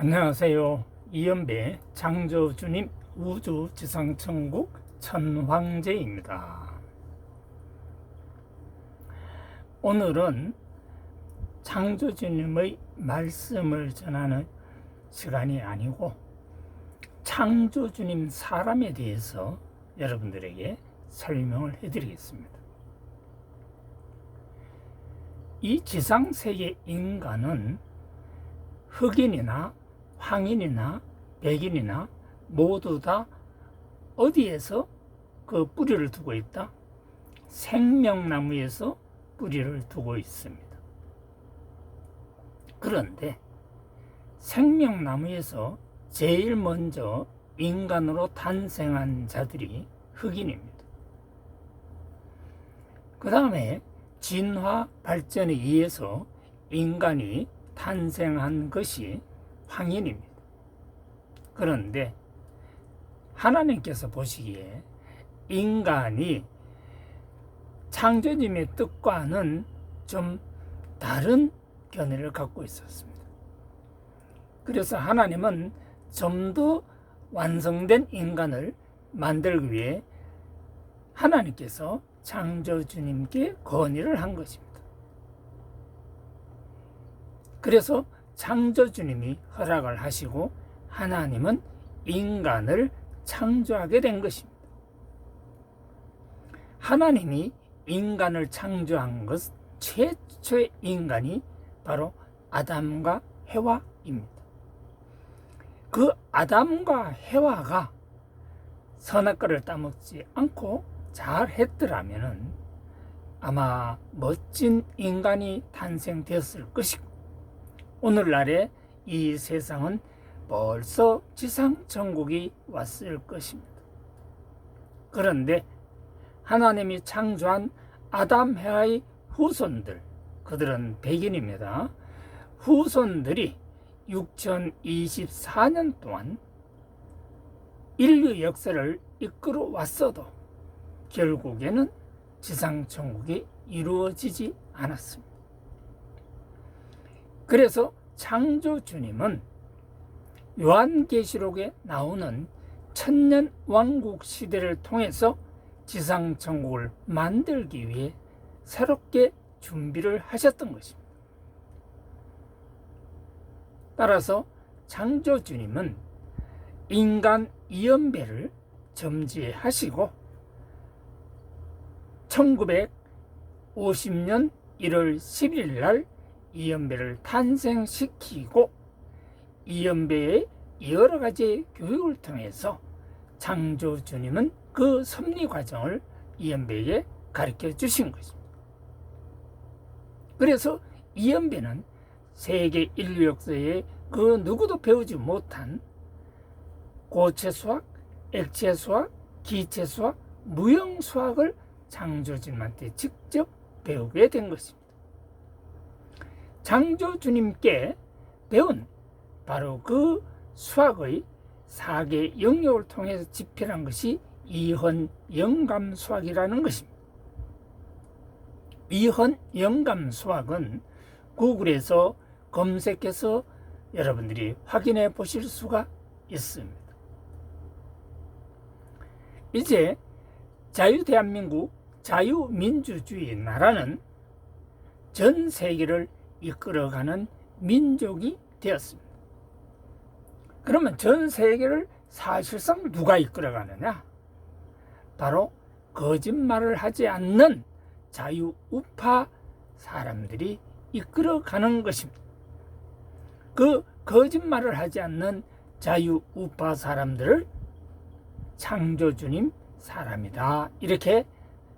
안녕하세요. 이연배 창조주님 우주지상천국 천황제입니다. 오늘은 창조주님의 말씀을 전하는 시간이 아니고 창조주님 사람에 대해서 여러분들에게 설명을 해드리겠습니다. 이 지상세계 인간은 흑인이나 황인이나 백인이나 모두 다 어디에서 그 뿌리를 두고 있다? 생명나무에서 뿌리를 두고 있습니다. 그런데 생명나무에서 제일 먼저 인간으로 탄생한 자들이 흑인입니다. 그 다음에 진화 발전에 의해서 인간이 탄생한 것이 황인입니다. 그런데 하나님께서 보시기에 인간이 창조주님의 뜻과는 좀 다른 견해를 갖고 있었습니다. 그래서 하나님은 좀 더 완성된 인간을 만들기 위해 하나님께서 창조주님께 건의를 한 것입니다. 그래서 창조주님이 허락을 하시고 하나님은 인간을 창조하게 된 것입니다. 하나님이 인간을 창조한 것 최초의 인간이 바로 아담과 해와입니다. 그 아담과 해와가 선악과를 따먹지 않고 잘 했더라면 아마 멋진 인간이 탄생되었을 것이고 오늘날의 이 세상은 벌써 지상천국이 왔을 것입니다. 그런데 하나님이 창조한 아담 해와의 후손들, 그들은 백인입니다. 후손들이 6024년 동안 인류 역사를 이끌어 왔어도 결국에는 지상천국이 이루어지지 않았습니다. 그래서 창조주님은 요한계시록에 나오는 천년왕국 시대를 통해서 지상천국을 만들기 위해 새롭게 준비를 하셨던 것입니다. 따라서 창조주님은 인간 이연배를 점지하시고 1950년 1월 11일 날 이연배를 탄생시키고 이연배의 여러 가지 교육을 통해서 창조주님은 그 섭리 과정을 이연배에게 가르쳐 주신 것입니다. 그래서 이연배는 세계 인류 역사에 그 누구도 배우지 못한 고체수학, 액체수학, 기체수학, 무형수학을 창조주님한테 직접 배우게 된 것입니다. 창조주님께 배운 바로 그 수학의 4개 영역을 통해서 집필한 것이 이헌영감수학이라는 것입니다. 이헌영감수학은 구글에서 검색해서 여러분들이 확인해 보실 수가 있습니다. 이제 자유대한민국 자유민주주의 나라는 전 세계를 이끌어가는 민족이 되었습니다. 그러면 전 세계를 사실상 누가 이끌어가느냐? 바로 거짓말을 하지 않는 자유우파 사람들이 이끌어가는 것입니다. 그 거짓말을 하지 않는 자유우파 사람들을 창조주님 사람이다, 이렇게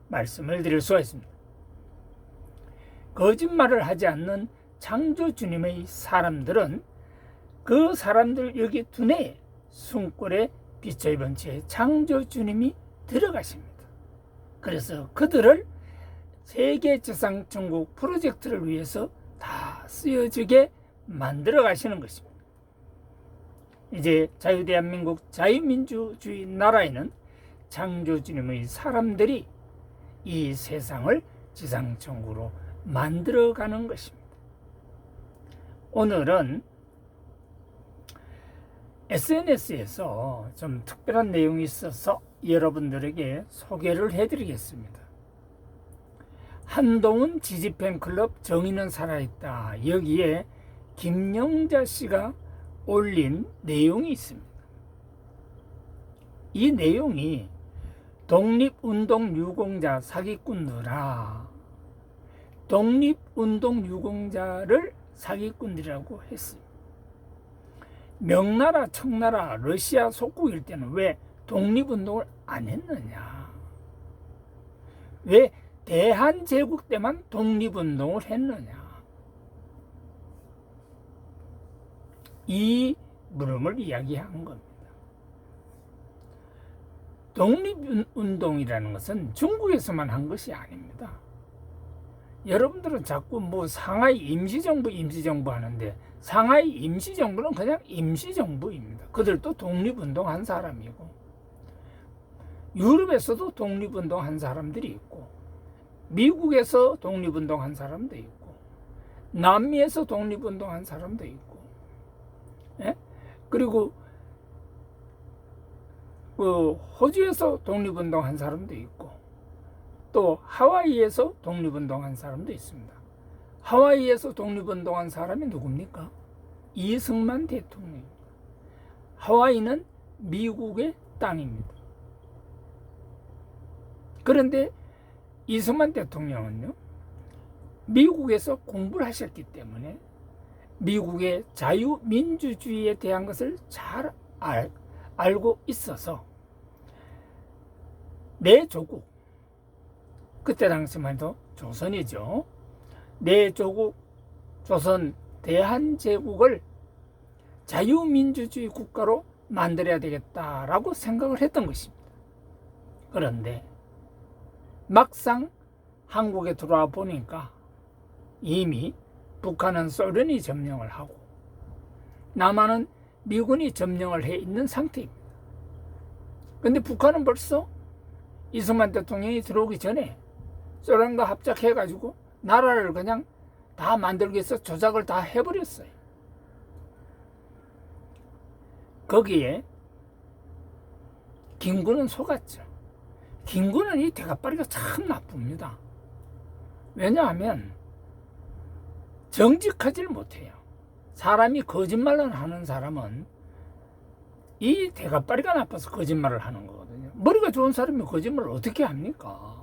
말씀을 드릴 수가 있습니다. 거짓말을 하지 않는 창조주님의 사람들은 그 사람들 여기 두뇌에 숨골에 비쳐 입은 채 창조주님이 들어가십니다. 그래서 그들을 세계 지상천국 프로젝트를 위해서 다 쓰여지게 만들어 가시는 것입니다. 이제 자유대한민국 자유민주주의 나라에는 창조주님의 사람들이 이 세상을 지상천국으로 만들어가는 것입니다. 오늘은 SNS에서 좀 특별한 내용이 있어서 여러분들에게 소개를 해드리겠습니다. 한동훈 지지 팬클럽 정의는 살아있다. 여기에 김영자 씨가 올린 내용이 있습니다. 이 내용이 독립운동 유공자 사기꾼들아, 독립운동 유공자를 사기꾼이라고 했습니다. 명나라, 청나라, 러시아 속국일 때는 왜 독립운동을 안 했느냐? 왜 대한제국 때만 독립운동을 했느냐? 이 물음을 이야기한 겁니다. 독립운동이라는 것은 중국에서만 한 것이 아닙니다. 여러분들은 자꾸 뭐 상하이 임시정부 하는데, 상하이 임시정부는 그냥 임시정부입니다. 그들도 독립운동 한 사람이고, 유럽에서도 독립운동 한 사람들이 있고, 미국에서 독립운동 한 사람도 있고, 남미에서 독립운동 한 사람도 있고, 예? 그리고 호주에서 독립운동 한 사람도 있고, 또 하와이에서 독립운동 한 사람도 있습니다. 하와이에서 독립운동 한 사람이 누굽니까? 이승만 대통령입니다. 하와이는 미국의 땅입니다. 그런데 이승만 대통령은요, 미국에서 공부를 하셨기 때문에 미국의 자유민주주의에 대한 것을 잘 알고 있어서 내 조국, 그때 당시만 해도 조선이죠. 내 조국 조선 대한제국을 자유민주주의 국가로 만들어야 되겠다라고 생각을 했던 것입니다. 그런데 막상 한국에 들어와 보니까 이미 북한은 소련이 점령을 하고 남한은 미군이 점령을 해 있는 상태입니다. 그런데 북한은 벌써 이승만 대통령이 들어오기 전에 소련과 합작해가지고 나라를 그냥 다 만들기 위해서 조작을 다 해버렸어요. 거기에 김구는 속았죠. 김구는 이 대가빠리가 참 나쁩니다. 왜냐하면 정직하지를 못해요. 사람이 거짓말을 하는 사람은 이 대가빠리가 나빠서 거짓말을 하는 거거든요. 머리가 좋은 사람이 거짓말을 어떻게 합니까?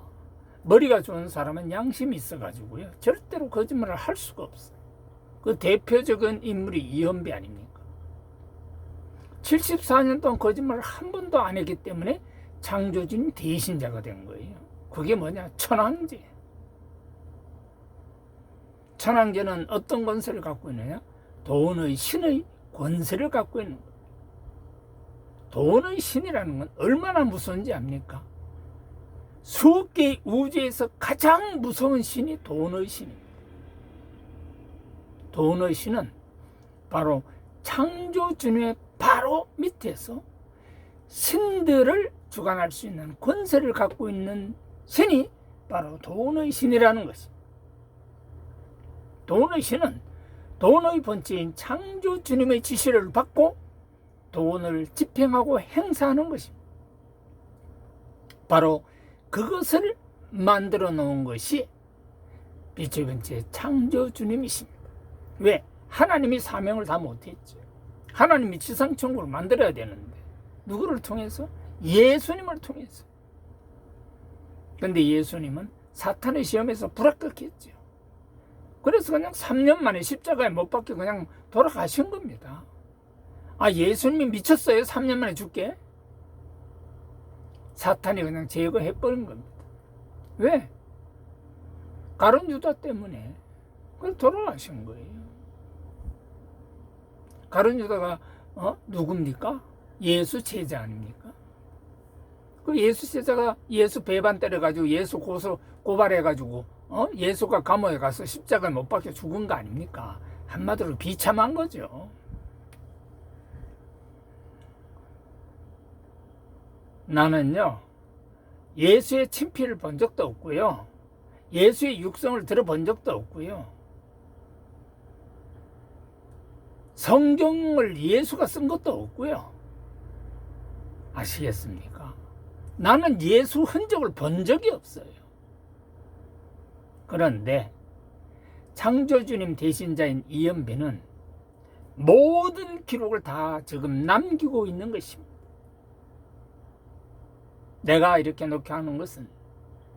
머리가 좋은 사람은 양심이 있어가지고요, 절대로 거짓말을 할 수가 없어요. 그 대표적인 인물이 이현배 아닙니까? 74년 동안 거짓말을 한 번도 안 했기 때문에 창조주님 대신자가 된 거예요. 그게 뭐냐? 천황제. 천황제는 어떤 권세를 갖고 있느냐? 돈의 신의 권세를 갖고 있는 거예요. 돈의 신이라는 건 얼마나 무서운지 압니까? 수억 개의 우주에서 가장 무서운 신이 돈의 신입니다. 돈의 신은 바로 창조주님의 바로 밑에서 신들을 주관할 수 있는 권세를 갖고 있는 신이 바로 돈의 신이라는 것입니다. 돈의 신은 돈의 본체인 창조주님의 지시를 받고 돈을 집행하고 행사하는 것입니다. 바로 그것을 만들어 놓은 것이 빛의 본체 창조주님이십니다. 왜? 하나님이 사명을 다 못했죠. 하나님이 지상천국을 만들어야 되는데 누구를 통해서? 예수님을 통해서. 그런데 예수님은 사탄의 시험에서 불합격했죠. 그래서 그냥 3년 만에 십자가에 못 박혀 그냥 돌아가신 겁니다. 아, 예수님이 미쳤어요? 3년 만에 죽게? 사탄이 그냥 제거해버린 겁니다. 왜? 가룟 유다 때문에. 그래서 돌아가신 거예요. 가룟 유다가 누굽니까? 예수 제자 아닙니까? 그 예수 제자가 예수 배반 때려가지고 예수 고발해가지고 예수가 감옥에 가서 십자가에 못 박혀 죽은 거 아닙니까? 한마디로 비참한 거죠. 나는요, 예수의 친필을 본 적도 없고요, 예수의 육성을 들어본 적도 없고요, 성경을 예수가 쓴 것도 없고요. 아시겠습니까? 나는 예수 흔적을 본 적이 없어요. 그런데 창조주님 대신자인 이연배는 모든 기록을 다 지금 남기고 있는 것입니다. 내가 이렇게 놓게 하는 것은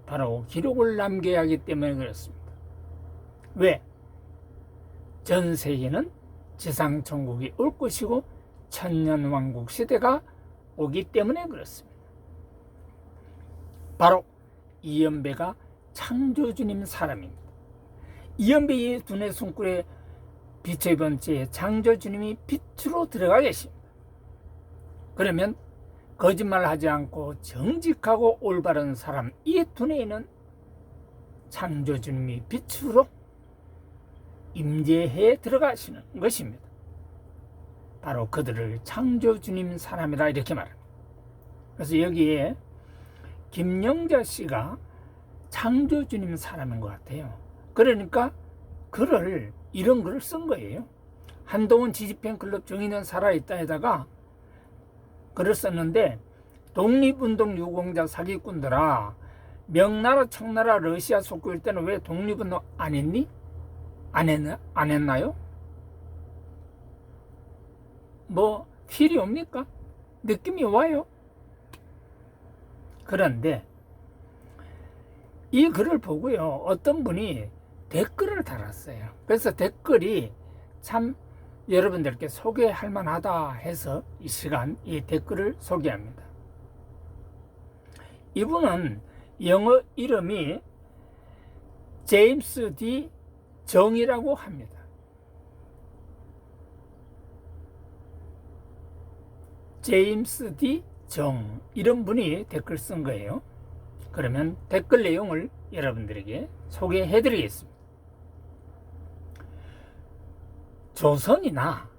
바로 기록을 남겨야 하기 때문에 그렇습니다. 왜? 전 세계는 지상천국이 올 것이고 천년왕국 시대가 오기 때문에 그렇습니다. 바로 이연배가 창조주님 사람입니다. 이연배의 두뇌 숨굴에 빛의 번째에 창조주님이 빛으로 들어가 계십니다. 그러면 거짓말하지 않고 정직하고 올바른 사람, 이 두뇌에는 창조주님이 빛으로 임재해 들어가시는 것입니다. 바로 그들을 창조주님 사람이라 이렇게 말합니다. 그래서 여기에 김영자 씨가 창조주님 사람인 것 같아요. 그러니까 이런 글을 쓴 거예요. 한동훈 지지팬클럽 정의는 살아있다에다가 글을 썼는데, 독립운동 유공자 사기꾼들아, 명나라 청나라 러시아 속국일 때는 왜 독립운동 안 했니? 안 했나요? 뭐 필이 옵니까? 느낌이 와요. 그런데 이 글을 보고요, 어떤 분이 댓글을 달았어요. 그래서 댓글이 참 여러분들께 소개할 만하다 해서 이 시간 이 댓글을 소개합니다. 이분은 영어 이름이 제임스 D 정이라고 합니다. 제임스 D 정, 이런 분이 댓글 쓴 거예요. 그러면 댓글 내용을 여러분들에게 소개해 드리겠습니다. 조선이나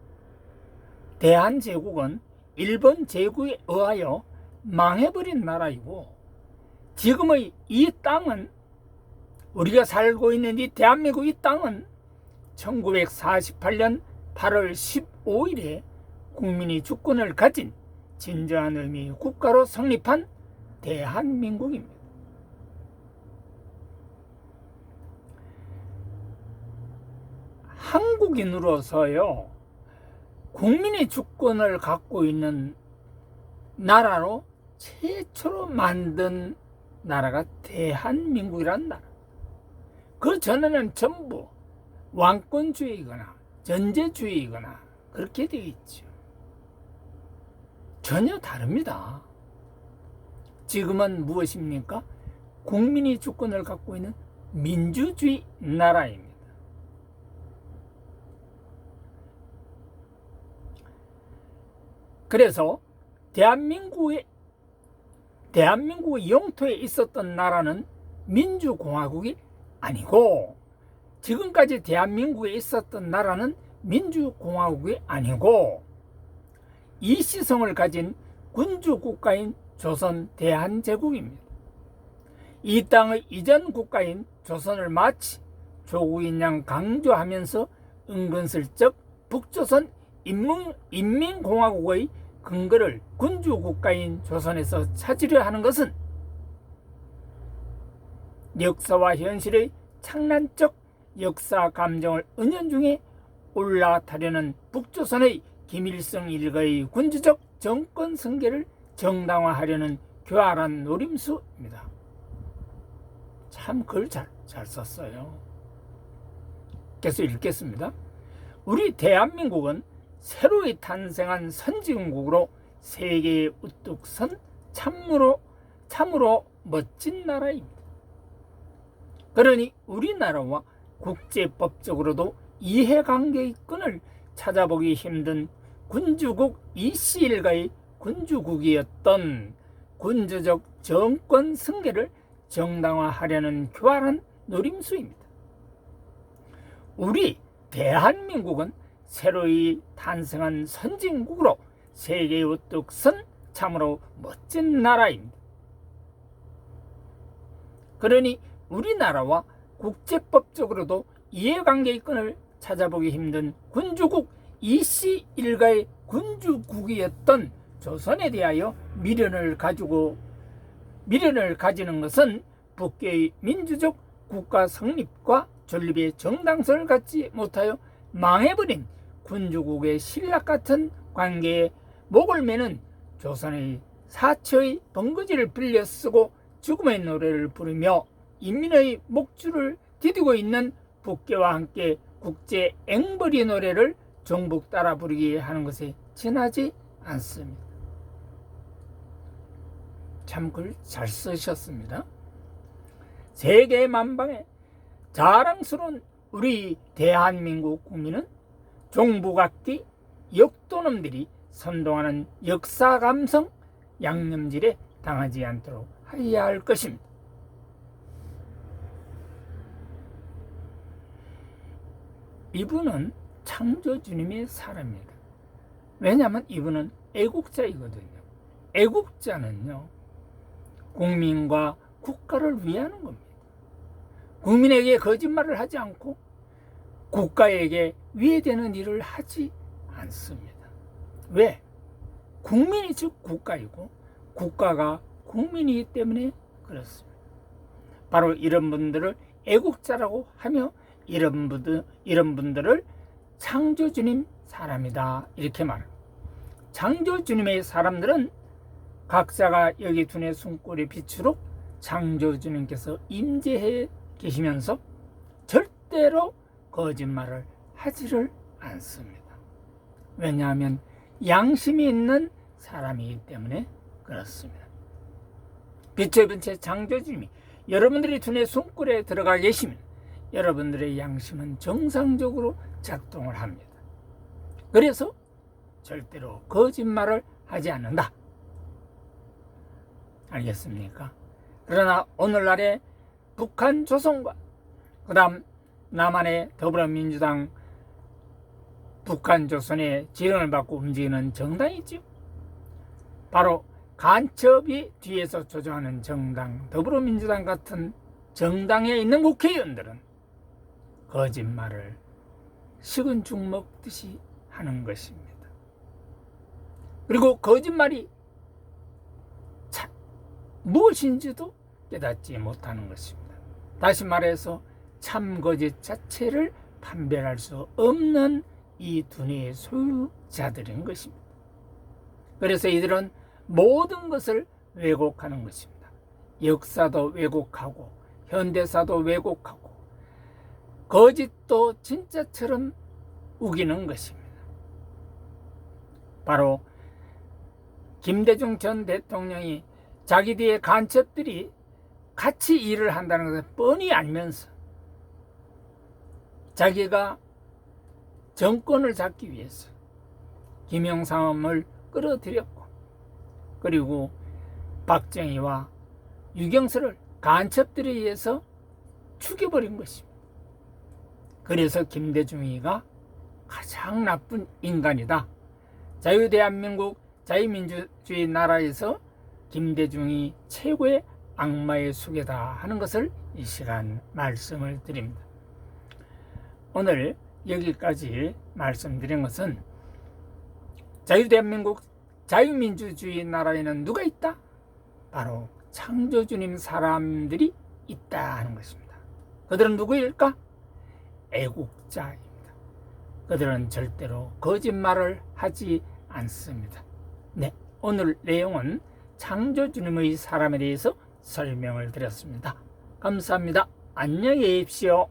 대한제국은 일본 제국에 의하여 망해버린 나라이고, 지금의 이 땅은, 우리가 살고 있는 이 대한민국 이 땅은 1948년 8월 15일에 국민이 주권을 가진 진정한 의미의 국가로 성립한 대한민국입니다. 한국인으로서요, 국민의 주권을 갖고 있는 나라로 최초로 만든 나라가 대한민국이라는 나라. 그 전에는 전부 왕권주의이거나 전제주의이거나 그렇게 되어 있죠. 전혀 다릅니다. 지금은 무엇입니까? 국민이 주권을 갖고 있는 민주주의 나라입니다. 그래서 대한민국의 영토에 있었던 나라는 민주공화국이 아니고, 지금까지 대한민국에 있었던 나라는 민주공화국이 아니고, 이시성을 가진 군주국가인 조선 대한제국입니다. 이 땅의 이전 국가인 조선을 마치 조국인 양 강조하면서 은근슬쩍 북조선 인민공화국의 근거를 군주국가인 조선에서 찾으려 하는 것은 역사와 현실의 창란적 역사 감정을 은연중에 올라타려는 북조선의 김일성 일가의 군주적 정권 승계를 정당화하려는 교활한 노림수입니다. 참 글 잘 썼어요. 계속 읽겠습니다. 우리 대한민국은 새로이 탄생한 선진국으로 세계에 우뚝 선 참으로 멋진 나라입니다. 그러니 우리나라와 국제법적으로도 이해관계의 끈을 찾아보기 힘든 군주국 이씨 일가의 군주국이었던 군주적 정권 승계를 정당화하려는 교활한 노림수입니다. 우리 대한민국은 새로이 탄생한 선진국으로 세계에 우뚝 선 참으로 멋진 나라입니다. 그러니 우리나라와 국제법적으로도 이해관계의 끈을 찾아보기 힘든 군주국 이씨 일가의 군주국이었던 조선에 대하여 미련을 가지는 것은 북계의 민주적 국가 성립과 존립의 정당성을 갖지 못하여 망해버린 군주국의 신락 같은 관계에 목을 매는 조선의 사처의 번거지를 빌려 쓰고 죽음의 노래를 부르며 인민의 목줄을 디디고 있는 북계와 함께 국제 앵벌이 노래를 종북 따라 부르게 하는 것에 지나지 않습니다. 참 글 잘 쓰셨습니다. 세계 만방에 자랑스러운 우리 대한민국 국민은 종북악기 역도놈들이 선동하는 역사 감성 양념질에 당하지 않도록 해야 할 것입니다. 이분은 창조주님의 사람입니다. 왜냐하면 이분은 애국자이거든요. 애국자는요, 국민과 국가를 위하는 겁니다. 국민에게 거짓말을 하지 않고 국가에게 위해되는 일을 하지 않습니다. 왜? 국민이 즉 국가이고 국가가 국민이기 때문에 그렇습니다. 바로 이런 분들을 애국자라고 하며 이런 분들을 창조주님 사람이다 이렇게 말합니다. 창조주님의 사람들은 각자가 여기 두뇌 숨골의 빛으로 창조주님께서 임재해 계시면서 절대로 거짓말을 하지를 않습니다. 왜냐하면 양심이 있는 사람이기 때문에 그렇습니다. 빛의 본체 창조주님이 여러분들이 두뇌 숨골에 들어가 계시면 여러분들의 양심은 정상적으로 작동을 합니다. 그래서 절대로 거짓말을 하지 않는다. 알겠습니까? 그러나 오늘날의 북한 조선과 그 다음 남한의 더불어민주당 북한 조선의 지령을 받고 움직이는 정당이죠. 바로 간첩이 뒤에서 조종하는 정당 더불어민주당 같은 정당에 있는 국회의원들은 거짓말을 식은 죽 먹듯이 하는 것입니다. 그리고 거짓말이 무엇인지도 깨닫지 못하는 것입니다. 다시 말해서 참거짓 자체를 판별할 수 없는 이 두뇌의 소유자들인 것입니다. 그래서 이들은 모든 것을 왜곡하는 것입니다. 역사도 왜곡하고 현대사도 왜곡하고 거짓도 진짜처럼 우기는 것입니다. 바로 김대중 전 대통령이 자기 뒤에 간첩들이 같이 일을 한다는 것을 뻔히 알면서 자기가 정권을 잡기 위해서 김영삼을 끌어들였고 그리고 박정희와 유경수를 간첩들에 의해서 죽여버린 것입니다. 그래서 김대중이가 가장 나쁜 인간이다. 자유대한민국 자유민주주의 나라에서 김대중이 최고의 악마의 수괴다 하는 것을 이 시간 말씀을 드립니다. 오늘 여기까지 말씀드린 것은 자유대한민국 자유민주주의 나라에는 누가 있다? 바로 창조주님 사람들이 있다 하는 것입니다. 그들은 누구일까? 애국자입니다. 그들은 절대로 거짓말을 하지 않습니다. 네, 오늘 내용은 창조주님의 사람에 대해서 설명을 드렸습니다. 감사합니다. 안녕히 계십시오.